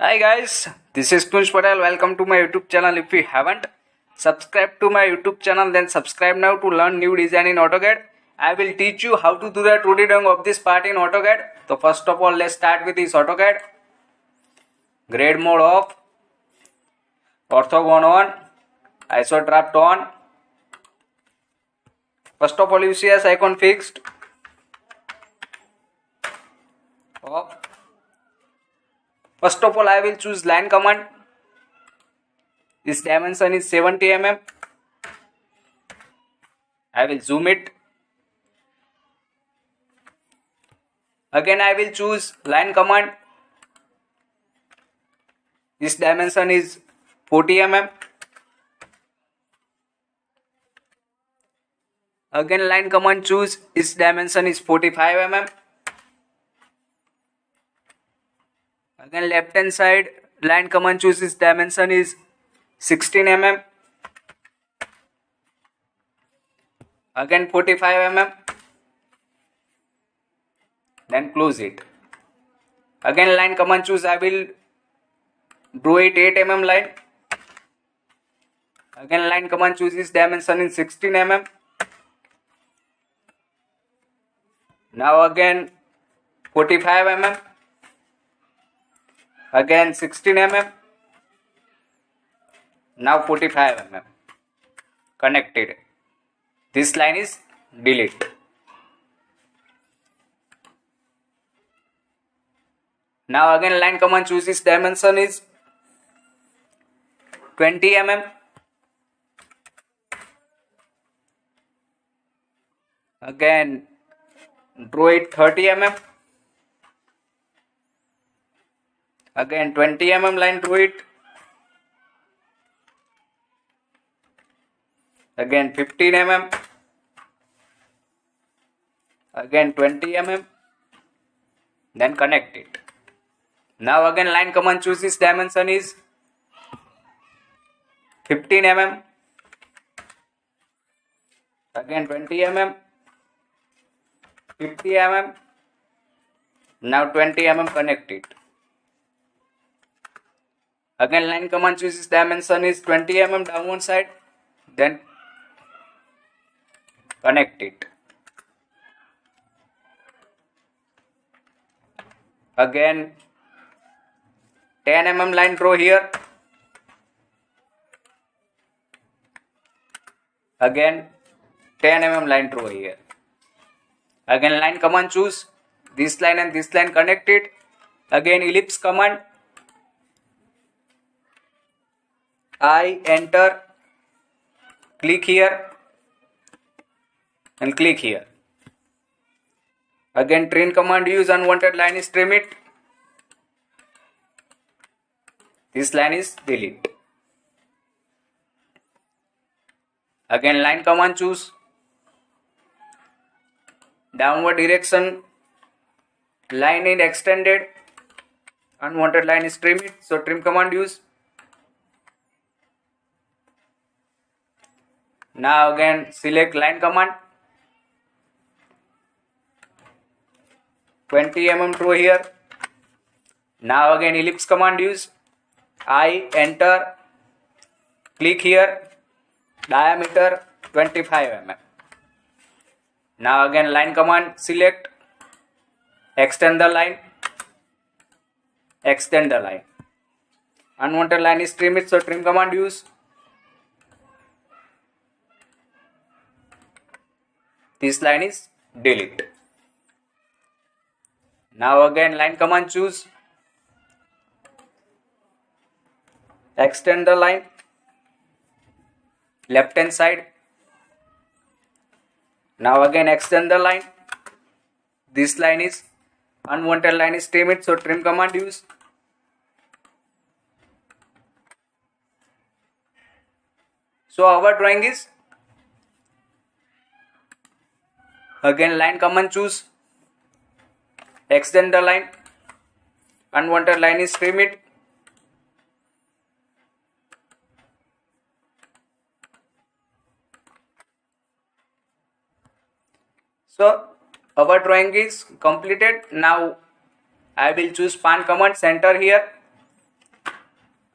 Hi guys, this is Tunj Patel. Welcome to my YouTube channel. If you haven't subscribed to my YouTube channel, then subscribe now to learn new design in AutoCAD. I will teach you how to do the 2D drawing of this part in AutoCAD. So first of all, let's start with this AutoCAD. Grade mode off, orthogon on, isodraft on. First of all, you see as icon fixed, off. First of all, I will choose line command. This dimension is 70 mm. I will zoom it. Again, I will choose line command. This dimension is 40 mm. Again, line command choose. This dimension is 45 mm. Again, left hand side line command choose. This dimension is 16 mm. Again 45 mm. Then close it. Again line command choose. I will draw it 8 mm line. Again line command choose. This dimension is 16 mm. Now again 45 mm. Again 16 mm. Now 45 mm. Connected. This line is delete. Now again line command choose. This dimension is 20 mm. Again draw it 30 mm. Again 20 mm line draw it. Again 15 mm. Again 20 mm. Then connect it. Now again line command choose. This dimension is 15 mm. Again 20 mm. 50 mm. Now 20 mm connect it. Again line command choose. This dimension is 20 mm down one side. Then connect it. Again 10 mm line draw here. Again 10 mm line draw here. Again line command choose. This line and this line connect it. Again ellipse command. I enter. Click here and click here. Again trim command use. Unwanted line is trim it. This line is delete. Again line command choose. Downward direction line is extended. Unwanted line is trim it. So trim command use. Now again select line command. 20 mm draw here. Now again ellipse command use. I enter. Click here. Diameter 25 mm. Now again line command select. Extend the line. Extend the line. Unwanted line is trim it. So trim command use. This line is delete. Now again line command choose. Extend the line. Left hand side. Now again extend the line. This line is unwanted line is trim it. So trim command use. So our drawing is again line command choose. Extend the line. Unwanted line is trim it. So our drawing is completed. Now I will choose span command center here.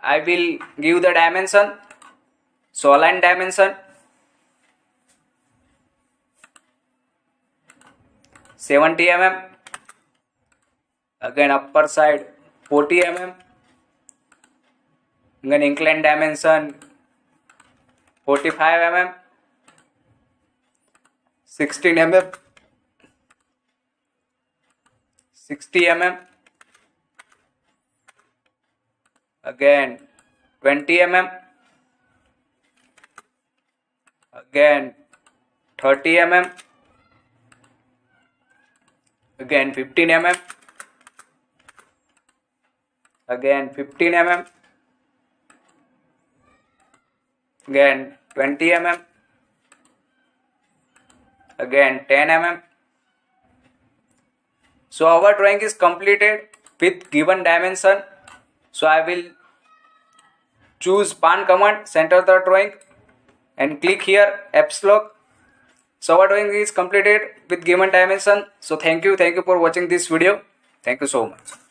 I will give the dimension. So align dimension 70 mm. Again upper side 40 mm. Again incline dimension 45 mm. 16 mm. 60 mm. Again 20 mm. Again 30 mm. Again 15 mm. Again 15 mm. Again 20 mm. Again 10 mm. So our drawing is completed with given dimension. So I will choose pan command, center the drawing and click here Apps lock. So our drawing is completed with given dimension. So thank you for watching this video. Thank you so much.